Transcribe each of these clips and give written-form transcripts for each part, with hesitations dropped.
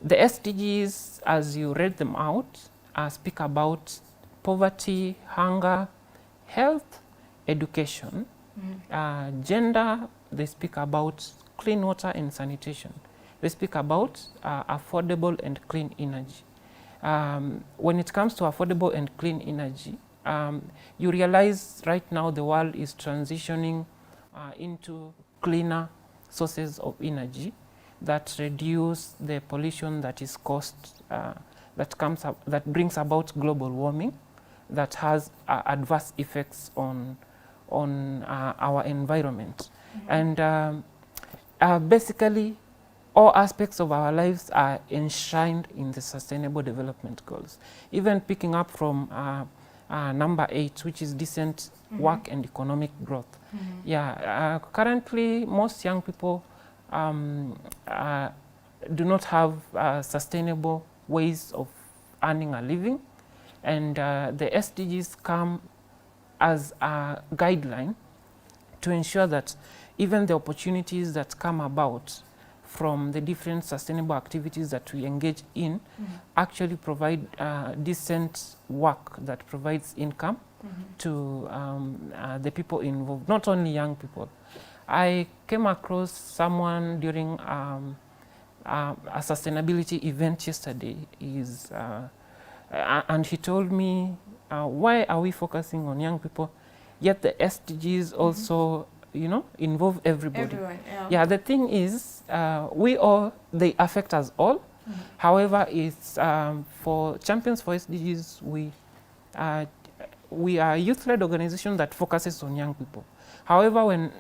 The SDGs, as you read them out, speak about poverty, hunger, health, education, gender. They speak about clean water and sanitation. They speak about affordable and clean energy. When it comes to affordable and clean energy, you realize right now the world is transitioning into cleaner sources of energy that reduce the pollution that is caused, that brings about global warming, that has adverse effects on our environment. And basically, all aspects of our lives are enshrined in the Sustainable Development Goals. Even picking up from number 8, which is decent work and economic growth. Yeah, currently most young people do not have sustainable ways of earning a living, and the SDGs come as a guideline to ensure that even the opportunities that come about from the different sustainable activities that we engage in actually provide decent work that provides income to the people involved, not only young people. I came across someone during a sustainability event yesterday, and he told me, why are we focusing on young people, yet the SDGs also, you know, involve everybody. Everyone, yeah, the thing is, they affect us all. However, it's for Champions for SDGs, we are a youth-led organization that focuses on young people. However, when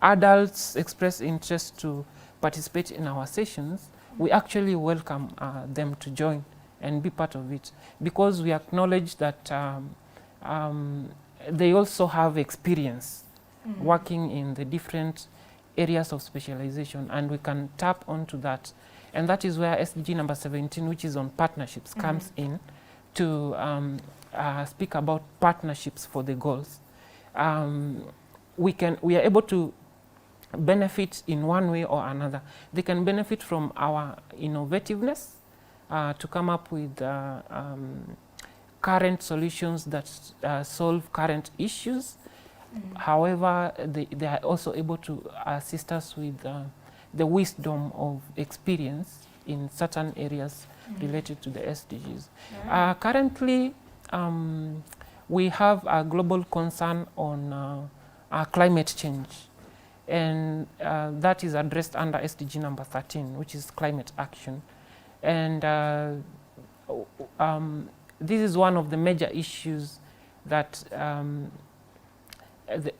adults express interest to participate in our sessions, we actually welcome them to join and be part of it, because we acknowledge that they also have experience working in the different areas of specialization, and we can tap onto that. And that is where SDG number 17, which is on partnerships, comes in to speak about partnerships for the goals. We are able to benefit in one way or another. They can benefit from our innovativeness to come up with current solutions that solve current issues. However, they are also able to assist us with the wisdom of experience in certain areas related to the SDGs. Currently, we have a global concern on climate change, and that is addressed under SDG number 13, which is climate action. And this is one of the major issues that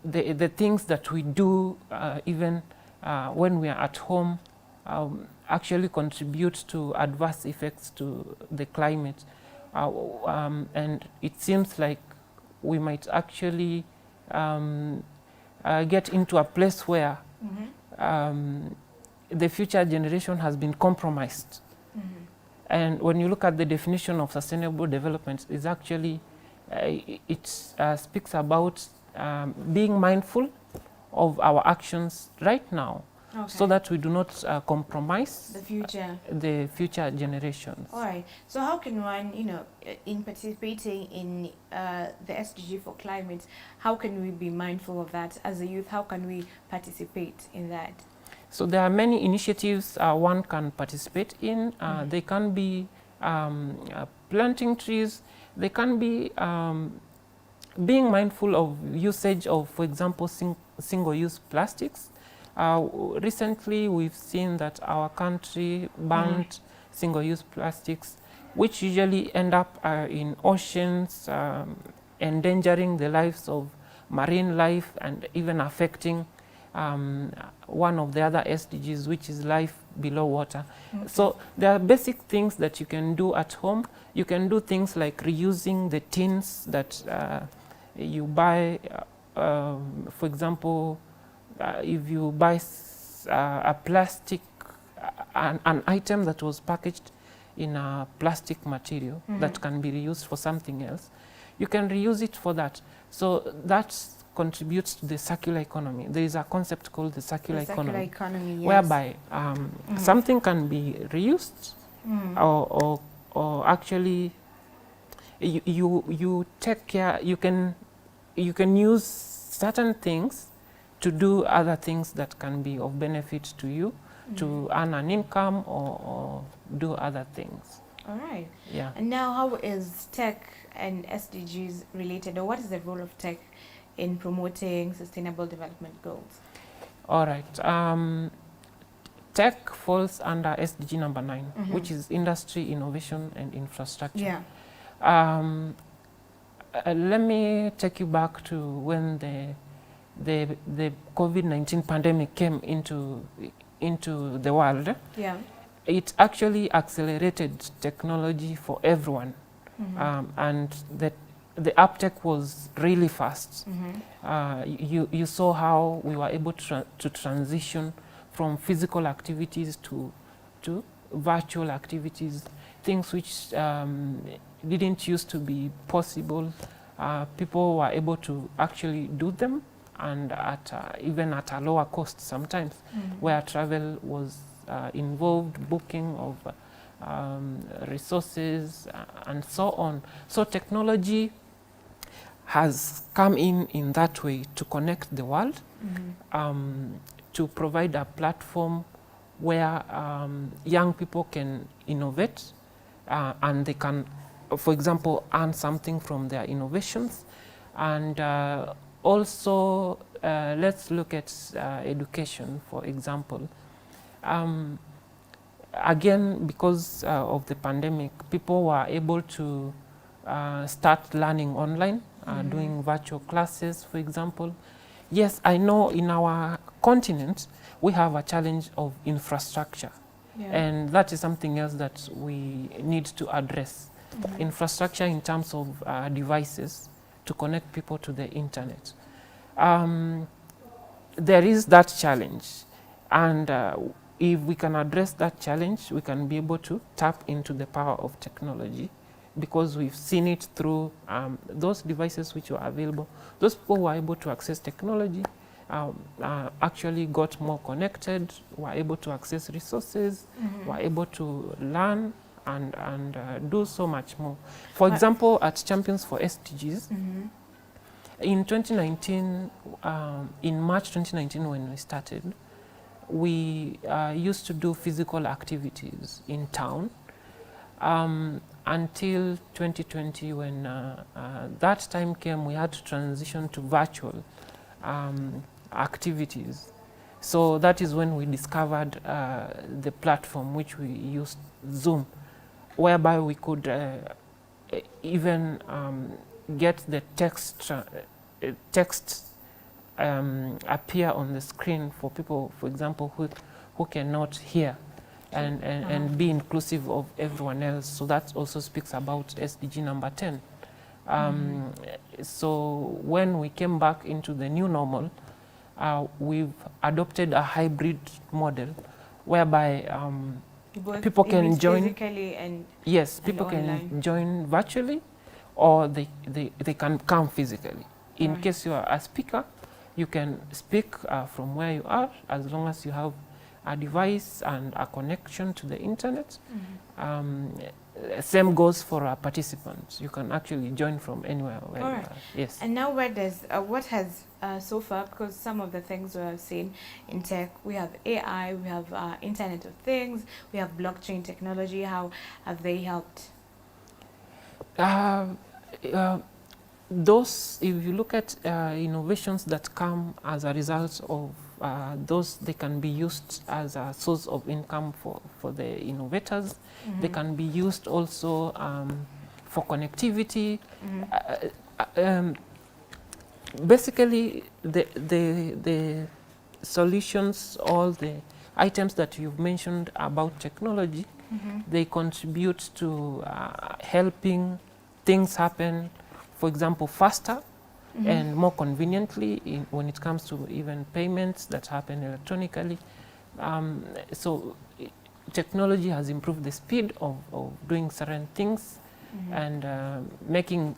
the things that we do even when we are at home actually contribute to adverse effects to the climate. And it seems like we might actually get into a place where the future generation has been compromised. And when you look at the definition of sustainable development, is actually it speaks about being mindful of our actions right now, so that we do not compromise the future generations. All right. So how can one, in participating in the SDG for climate, how can we be mindful of that as a youth? How can we participate in that? So there are many initiatives one can participate in. They can be planting trees. They can be being mindful of usage of, for example, single-use plastics. Recently, we've seen that our country banned single-use plastics, which usually end up in oceans, endangering the lives of marine life and even affecting one of the other SDGs, which is life below water. So there are basic things that you can do at home. You can do things like reusing the tins that you buy. For example, if you buy a plastic, an item that was packaged in a plastic material that can be reused for something else, you can reuse it for that. So that contributes to the circular economy. There is a concept called the circular economy, yes. whereby something can be reused or actually you take care, you can use certain things to do other things that can be of benefit to you, to earn an income or do other things. All right. Yeah. And now, how is tech and SDGs related, or what is the role of tech in promoting sustainable development goals? All right. Tech falls under SDG number 9, which is industry, innovation, and infrastructure. Yeah. Let me take you back to when the COVID-19 pandemic came into the world. Yeah. It actually accelerated technology for everyone, and the uptake was really fast. You saw how we were able to transition from physical activities to virtual activities, things which didn't used to be possible. People were able to actually do them, and even at a lower cost sometimes, where travel was involved, booking of resources and so on. So technology has come in that way to connect the world, to provide a platform where young people can innovate and they can, for example, earn something from their innovations. And also, let's look at education, for example. Again, because of the pandemic, people were able to start learning online, doing virtual classes, for example. Yes, I know in our continent, we have a challenge of infrastructure. Yeah. And that is something else that we need to address. Infrastructure in terms of devices to connect people to the internet. There is that challenge. And if we can address that challenge, we can be able to tap into the power of technology, because we've seen it through those devices which were available. Those people who are able to access technology actually got more connected, were able to access resources, were able to learn and do so much more. For example, at Champions for SDGs, in 2019, in March 2019 when we started, we used to do physical activities in town until 2020 when that time came, we had to transition to virtual activities. So that is when we discovered the platform which we used, Zoom, whereby we could even get the text appear on the screen for people, for example, who cannot hear, and be inclusive of everyone else. So that also speaks about SDG number 10. So when we came back into the new normal, we've adopted a hybrid model whereby people can join physically and people online. can join virtually, or they can come physically. In case you are a speaker, you can speak from where you are, as long as you have a device and a connection to the internet. Same goes for participants. You can actually join from anywhere where you are. Yes. And now where does, what has so far, because some of the things we have seen in tech, we have AI, we have Internet of Things, we have blockchain technology. How have they helped? Those, if you look at innovations that come as a result of those, they can be used as a source of income for the innovators. They can be used also for connectivity. Basically, the solutions, all the items that you've mentioned about technology, they contribute to helping things happen, for example, faster and more conveniently when it comes to even payments that happen electronically. So technology has improved the speed of doing certain things, and making,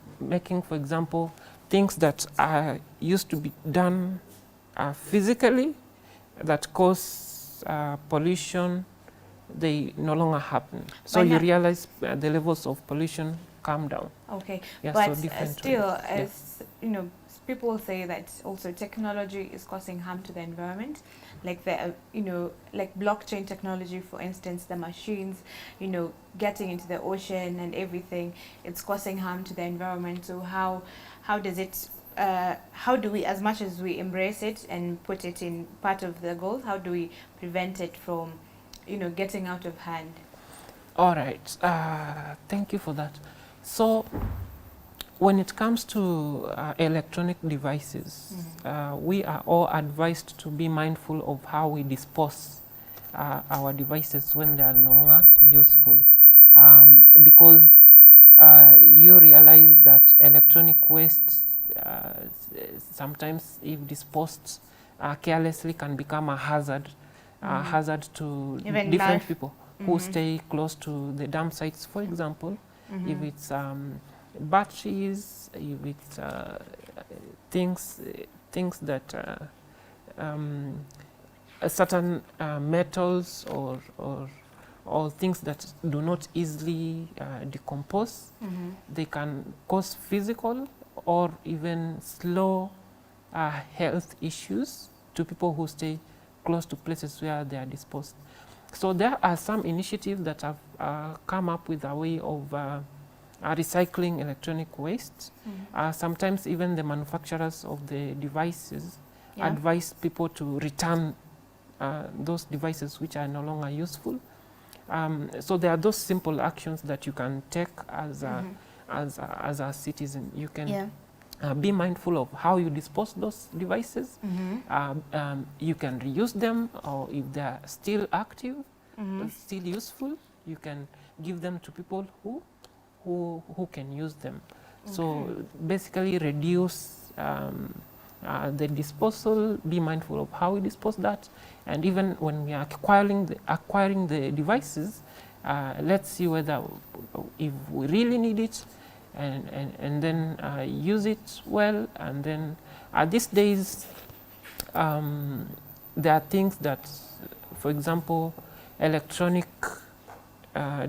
for example, things that are used to be done physically that cause pollution, they no longer happen. So you realize the levels of pollution come down. Okay, yeah, but so still, as you know, people say that also technology is causing harm to the environment, like the like blockchain technology, for instance, the machines, getting into the ocean and everything, it's causing harm to the environment. So how does it? How do we, as much as we embrace it and put it in part of the goal, how do we prevent it from, getting out of hand? All right. Thank you for that. So when it comes to electronic devices, we are all advised to be mindful of how we dispose our devices when they are no longer useful. Because you realize that electronic waste sometimes, if disposed carelessly, can become a hazard, to even different people who stay close to the dump sites, for example. If it's batteries, if it's things that certain metals or things that do not easily decompose, they can cause physical or even slow health issues to people who stay close to places where they are disposed. So there are some initiatives that have come up with a way of recycling electronic waste. Sometimes even the manufacturers of the devices advise people to return those devices which are no longer useful. So there are those simple actions that you can take as a citizen. You can be mindful of how you dispose those devices. You can reuse them, or if they are still active, still useful, you can give them to people who can use them. So basically reduce the disposal, be mindful of how we dispose that, and even when we are acquiring the devices, let's see whether if we really need it, and then use it well. And then these days there are things that, for example, electronic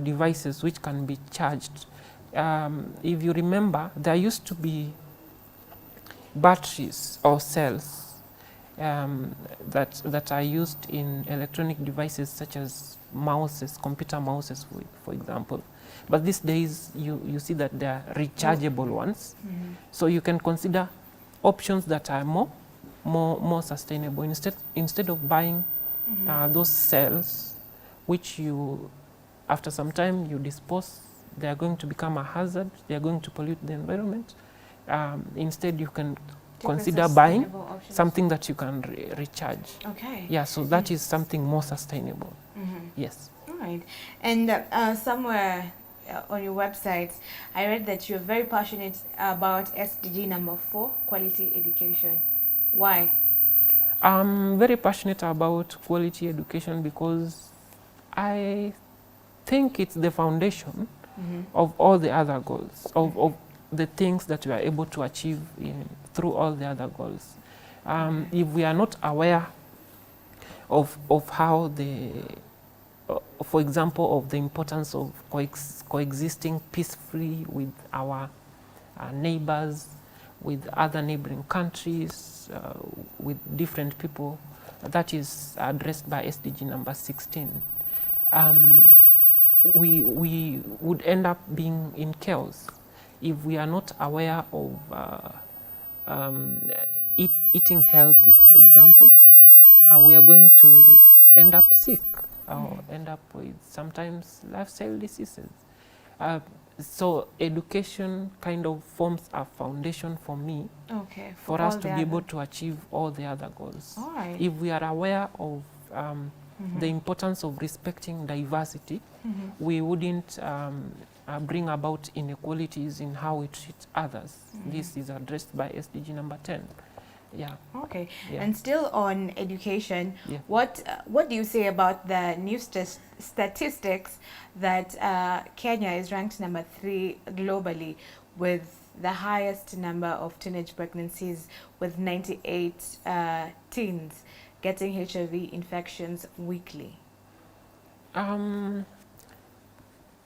devices which can be charged. If you remember, there used to be batteries or cells that are used in electronic devices such as mouses, computer mouses, for example. But these days you see that they are rechargeable ones. So you can consider options that are more sustainable. Instead of buying those cells, which you, after some time, you dispose, they are going to become a hazard, they are going to pollute the environment. Instead, you can consider buying something that you can recharge. Okay. Yeah, so that is something more sustainable. Yes. All right. And somewhere on your website, I read that you're very passionate about SDG number 4, quality education. Why? I'm very passionate about quality education because I think it's the foundation of all the other goals, of the things that we are able to achieve through all the other goals. If we are not aware of how for example, of the importance of coexisting peacefully with our neighbors, with other neighboring countries, with different people, that is addressed by SDG number 16. We would end up being in chaos if we are not aware of eating healthy, for example. We are going to end up sick or end up with sometimes lifestyle diseases. So education kind of forms a foundation for me, for us to be able to achieve all the other goals. If we are aware of the importance of respecting diversity, we wouldn't bring about inequalities in how we treat others. This is addressed by SDG number 10. Yeah. Okay. Yeah. And still on education, Yeah. what do you say about the new statistics that Kenya is ranked number 3 globally with the highest number of teenage pregnancies, with 98 teens getting HIV infections weekly?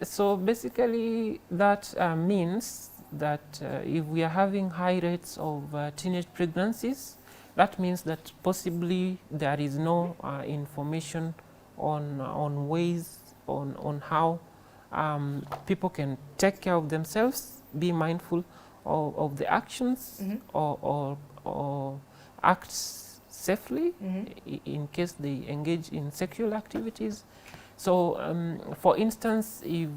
So basically that means that if we are having high rates of teenage pregnancies, that means that possibly there is no information on ways on how people can take care of themselves, be mindful of the actions, or act safely in case they engage in sexual activities. So, for instance, if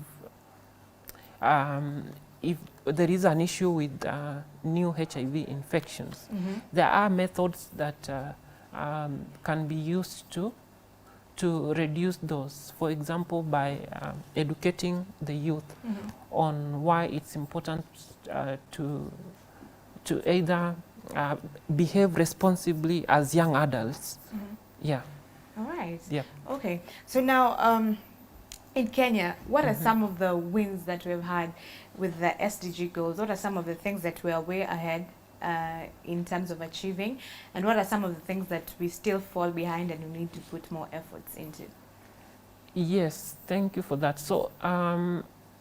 there is an issue with new HIV infections, there are methods that can be used to reduce those. For example, by educating the youth on why it's important to either behave responsibly as young adults. Yeah. All right. Yeah. Okay. So now, in Kenya, what are some of the wins that we've had with the SDG goals? What are some of the things that we are way ahead in terms of achieving? And what are some of the things that we still fall behind and we need to put more efforts into? Yes, thank you for that. So,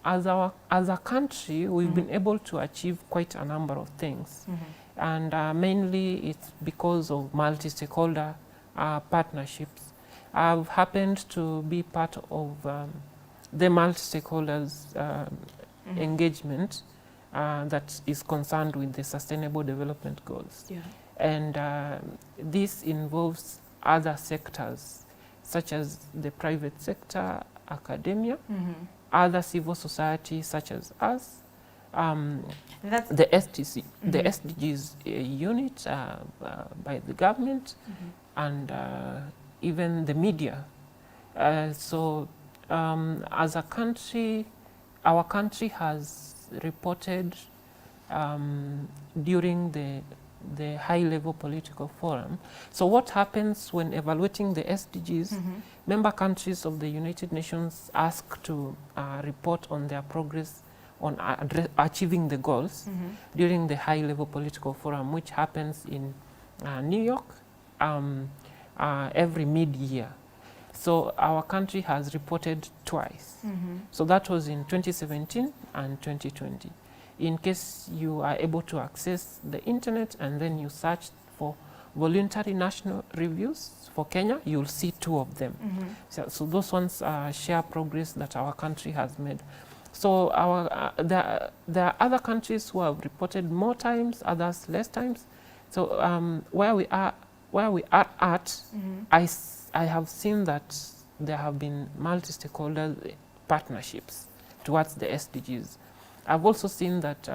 as a country, we've been able to achieve quite a number of things. And mainly it's because of multi-stakeholder partnerships. I've happened to be part of the multi-stakeholders engagement that is concerned with the Sustainable Development Goals. Yeah. And this involves other sectors, such as the private sector, academia, other civil society, such as us, the STC, the SDGs unit by the government, and even the media. So as a country, our country has reported during the high-level political forum. So what happens when evaluating the SDGs, member countries of the United Nations ask to report on their progress on achieving the goals during the high-level political forum, which happens in New York every mid-year. So our country has reported twice. So that was in 2017 and 2020. In case you are able to access the internet and then you search for voluntary national reviews for Kenya, you'll see 2 of them. So those ones share progress that our country has made. So there are other countries who have reported more times, others less times. So where we are at, I have seen that there have been multi-stakeholder partnerships towards the SDGs. I've also seen that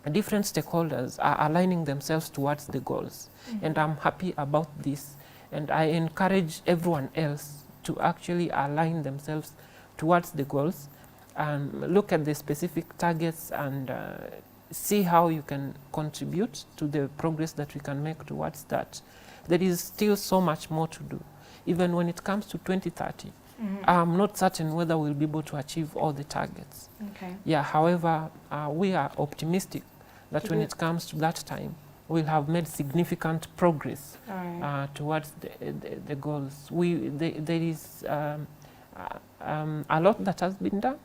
different stakeholders are aligning themselves towards the goals. And I'm happy about this. And I encourage everyone else to actually align themselves towards the goals and look at the specific targets and see how you can contribute to the progress that we can make towards that. There is still so much more to do. Even when it comes to 2030, I'm not certain whether we'll be able to achieve all the targets. Okay. Yeah, however, we are optimistic that when it comes to that time, we'll have made significant progress towards the goals. There is a lot that has been done.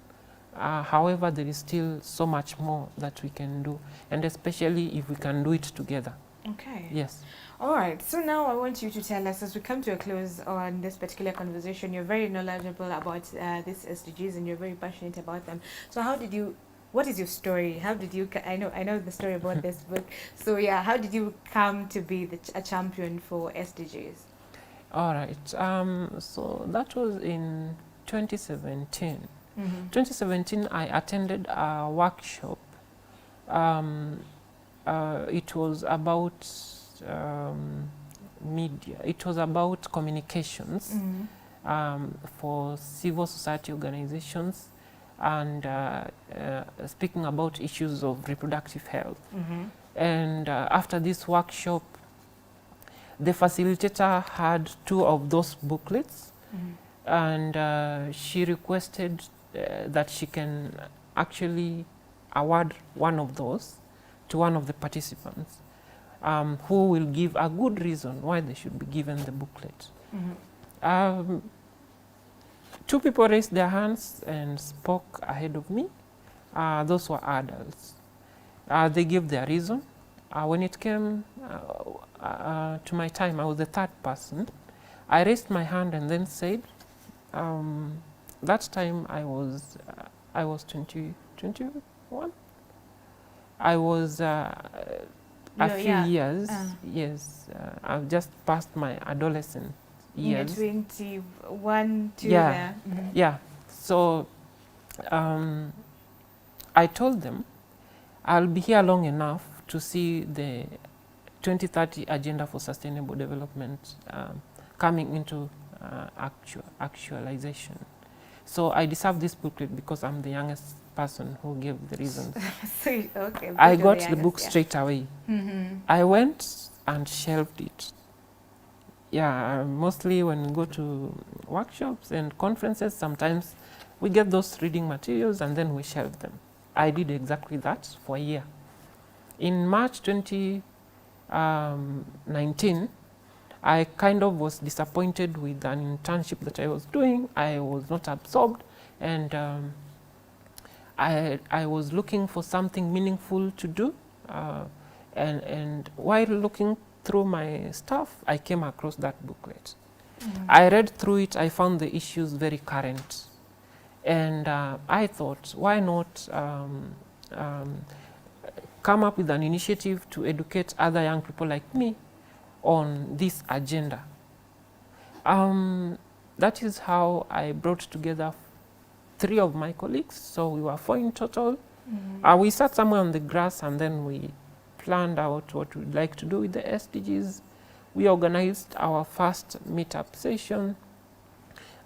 However, there is still so much more that we can do, and especially if we can do it together. Okay. Yes. All right. So now I want you to tell us, as we come to a close on this particular conversation, you're very knowledgeable about these SDGs and you're very passionate about them. So what is your story? How did you, I know the story about this book. So yeah, how did you come to be a champion for SDGs? All right. So that was in 2017. 2017, I attended a workshop. It was about media. It was about communications for civil society organizations and speaking about issues of reproductive health. And after this workshop, the facilitator had 2 of those booklets, and she requested that she can actually award one of those to one of the participants, who will give a good reason why they should be given the booklet. 2 people raised their hands and spoke ahead of me. Those were adults. They gave their reason. When it came to my time, I was the 3rd person. I raised my hand and then said, that time I was 21. I was a few years. Yes, I've just passed my adolescent years. 21 to yeah. Yeah. So I told them I'll be here long enough to see the 2030 Agenda for Sustainable Development coming into actualization. So I deserve this booklet because I'm the youngest person who gave the reasons. Okay, I got the book straight away. I went and shelved it. Yeah, mostly when we go to workshops and conferences, sometimes we get those reading materials and then we shelve them. I did exactly that for a year. In March 2019, I kind of was disappointed with an internship that I was doing. I was not absorbed, and I was looking for something meaningful to do. And while looking through my stuff, I came across that booklet. I read through it. I found the issues very current. And I thought, why not come up with an initiative to educate other young people like me on this agenda. That is how I brought together 3 of my colleagues, so we were 4 in total. We sat somewhere on the grass and then we planned out what we'd like to do with the SDGs. We organized our first meetup session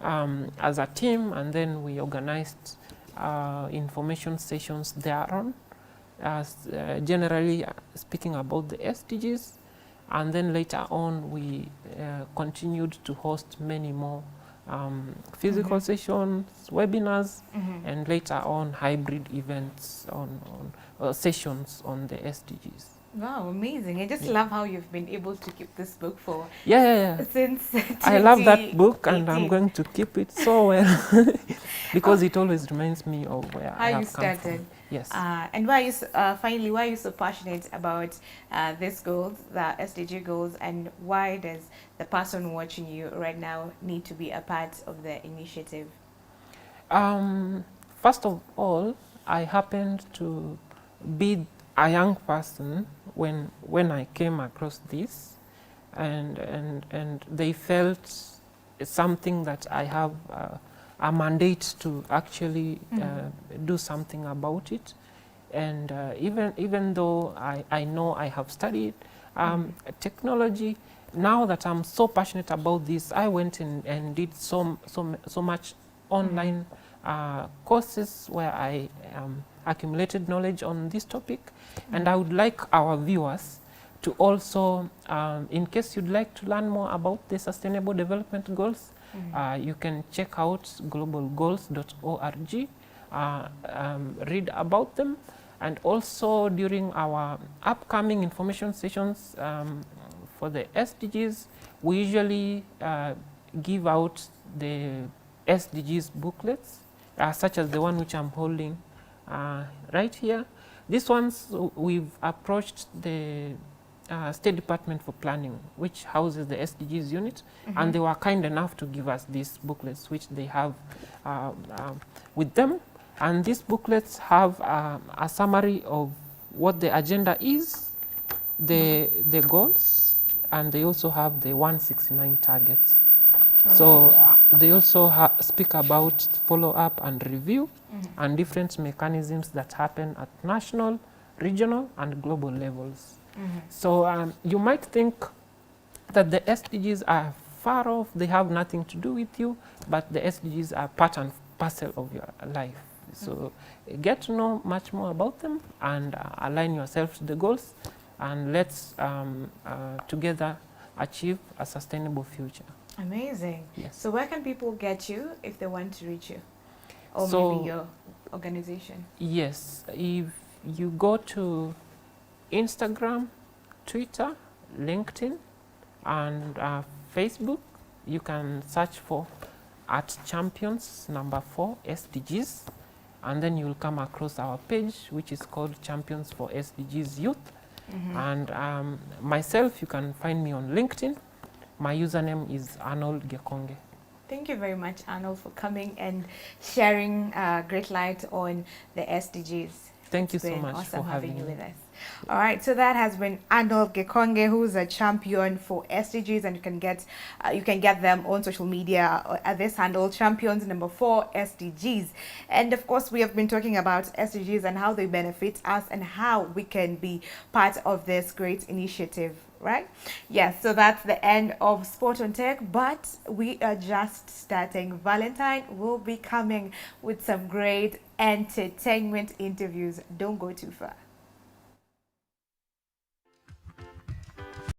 as a team, and then we organized information sessions thereon, generally speaking about the SDGs. And then later on, we continued to host many more physical sessions, webinars, and later on hybrid events on sessions on the SDGs. Wow, amazing. I just love how you've been able to keep this book for since I love that book, and I'm going to keep it so well because it always reminds me of where I have come from. Yes. And why is finally, why are you so passionate about these goals, the SDG goals, and why does the person watching you right now need to be a part of the initiative? First of all, I happened to be a young person when I came across this, and they felt something that I have a mandate to actually do something about it. And even though I know I have studied technology, now that I'm so passionate about this, I went in and did so much online courses where I accumulated knowledge on this topic. And I would like our viewers to also, in case you'd like to learn more about the Sustainable Development Goals, you can check out globalgoals.org, read about them. And also during our upcoming information sessions for the SDGs, we usually give out the SDGs booklets, such as the one which I'm holding right here. These ones, we've approached the State Department for Planning, which houses the SDGs unit, and they were kind enough to give us these booklets, which they have with them. And these booklets have a summary of what the agenda is, the goals, and they also have the 169 targets. So they also speak about follow-up and review and different mechanisms that happen at national, regional, and global levels. So you might think that the SDGs are far off, they have nothing to do with you, but the SDGs are part and parcel of your life. So get to know much more about them and align yourself to the goals, and let's together achieve a sustainable future. Amazing. Yes. So where can people get you if they want to reach you? Or So, maybe your organization? yes, if you go to Instagram, Twitter, LinkedIn, and Facebook, you can search for @champions4 SDGs, and then you'll come across our page, which is called Champions for SDGs Youth. And myself, you can find me on LinkedIn. My username is Arnold Gekonge. Thank you very much, Arnold, for coming and sharing great light on the SDGs. Thank you It's so been much awesome for having having you me. with us. All right, so that has been Arnold Gekonge, who's a champion for SDGs, and you can get them on social media at this handle, Champions4 SDGs. And of course, we have been talking about SDGs and how they benefit us and how we can be part of this great initiative. Right? Yes, so that's the end of Sport on Tech, but we are just starting. Valentine will be coming with some great entertainment interviews. Don't go too far.